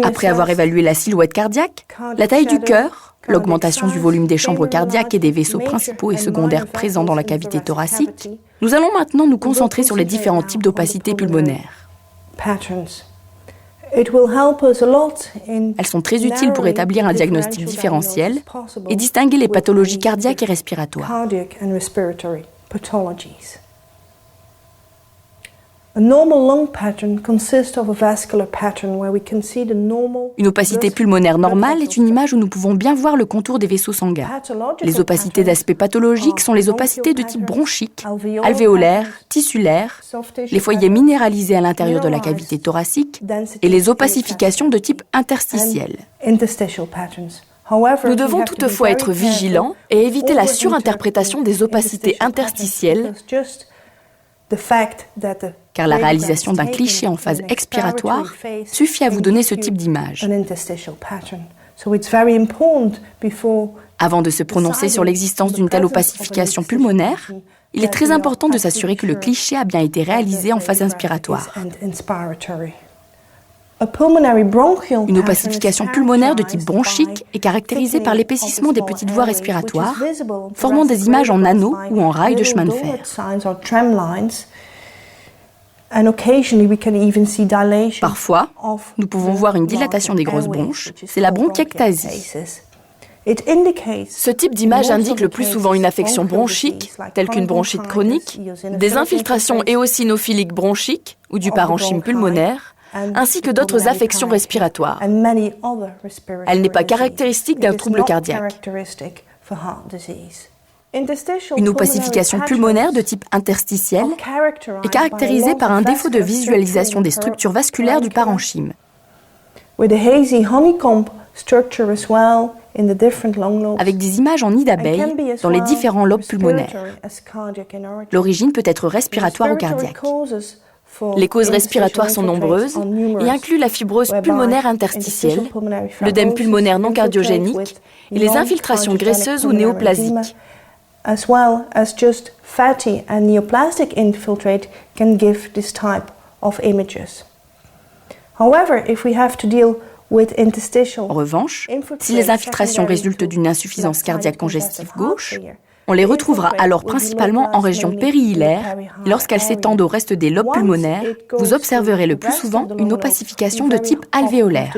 Après avoir évalué la silhouette cardiaque, la taille du cœur, l'augmentation du volume des chambres cardiaques et des vaisseaux principaux et secondaires présents dans la cavité thoracique, nous allons maintenant nous concentrer sur les différents types d'opacité pulmonaire. Elles sont très utiles pour établir un diagnostic différentiel et distinguer les pathologies cardiaques et respiratoires. Une opacité pulmonaire normale est une image où nous pouvons bien voir le contour des vaisseaux sanguins. Les opacités d'aspect pathologique sont les opacités de type bronchique, alvéolaire, tissulaire, les foyers minéralisés à l'intérieur de la cavité thoracique et les opacifications de type interstitiel. Nous devons toutefois être vigilants et éviter la surinterprétation des opacités interstitielles, car la réalisation d'un cliché en phase expiratoire suffit à vous donner ce type d'image. Avant de se prononcer sur l'existence d'une telle opacification pulmonaire, il est très important de s'assurer que le cliché a bien été réalisé en phase inspiratoire. Une opacification pulmonaire de type bronchique est caractérisée par l'épaississement des petites voies respiratoires, formant des images en anneaux ou en rails de chemin de fer. Parfois, nous pouvons voir une dilatation des grosses bronches, c'est la bronchiectasie. Ce type d'image indique le plus souvent une affection bronchique, telle qu'une bronchite chronique, des infiltrations éosinophiliques bronchiques ou du parenchyme pulmonaire, ainsi que d'autres affections respiratoires. Elle n'est pas caractéristique d'un trouble cardiaque. Une opacification pulmonaire de type interstitiel est caractérisée par un défaut de visualisation des structures vasculaires du parenchyme. Avec des images en nid d'abeille dans les différents lobes pulmonaires. L'origine peut être respiratoire ou cardiaque. Les causes respiratoires sont nombreuses et incluent la fibrose pulmonaire interstitielle, l'œdème pulmonaire non cardiogénique et les infiltrations graisseuses ou néoplasiques. As well as just fatty and neoplastic infiltrate can give this type of images. However, if we have to deal with interstitial En revanche, si les infiltrations résultent d'une insuffisance cardiaque congestive gauche, on les retrouvera alors principalement en région périhilaire et lorsqu'elles s'étendent au reste des lobes pulmonaires, vous observerez le plus souvent une opacification de type alvéolaire.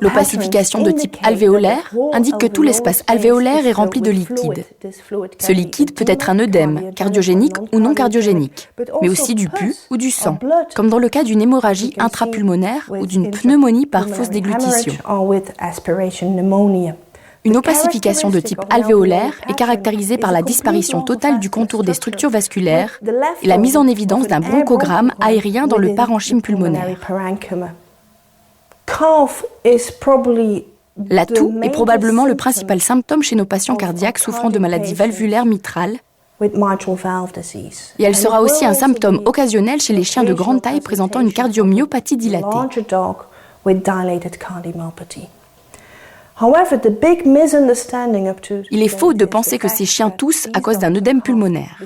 L'opacification de type alvéolaire indique que tout l'espace alvéolaire est rempli de liquide. Ce liquide peut être un œdème, cardiogénique ou non cardiogénique, mais aussi du pus ou du sang, comme dans le cas d'une hémorragie intrapulmonaire ou d'une pneumonie par fausse déglutition. Une opacification de type alvéolaire est caractérisée par la disparition totale du contour des structures vasculaires et la mise en évidence d'un bronchogramme aérien dans le parenchyme pulmonaire. La toux est probablement le principal symptôme chez nos patients cardiaques souffrant de maladies valvulaires mitrales et elle sera aussi un symptôme occasionnel chez les chiens de grande taille présentant une cardiomyopathie dilatée. Il est faux de penser que ces chiens toussent à cause d'un œdème pulmonaire.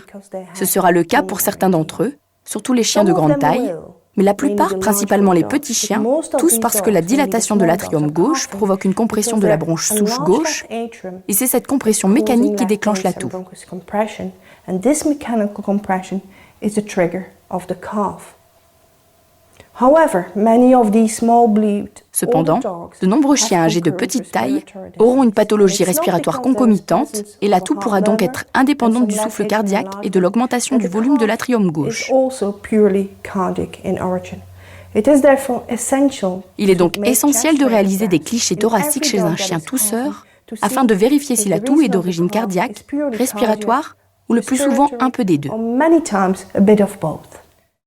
Ce sera le cas pour certains d'entre eux, surtout les chiens de grande taille, mais la plupart, principalement les petits chiens, toussent parce que la dilatation de l'atrium gauche provoque une compression de la bronche souche gauche, et c'est cette compression mécanique qui déclenche la toux. Cependant, de nombreux chiens âgés de petite taille auront une pathologie respiratoire concomitante et la toux pourra donc être indépendante du souffle cardiaque et de l'augmentation du volume de l'atrium gauche. Il est donc essentiel de réaliser des clichés thoraciques chez un chien tousseur afin de vérifier si la toux est d'origine cardiaque, respiratoire ou le plus souvent un peu des deux.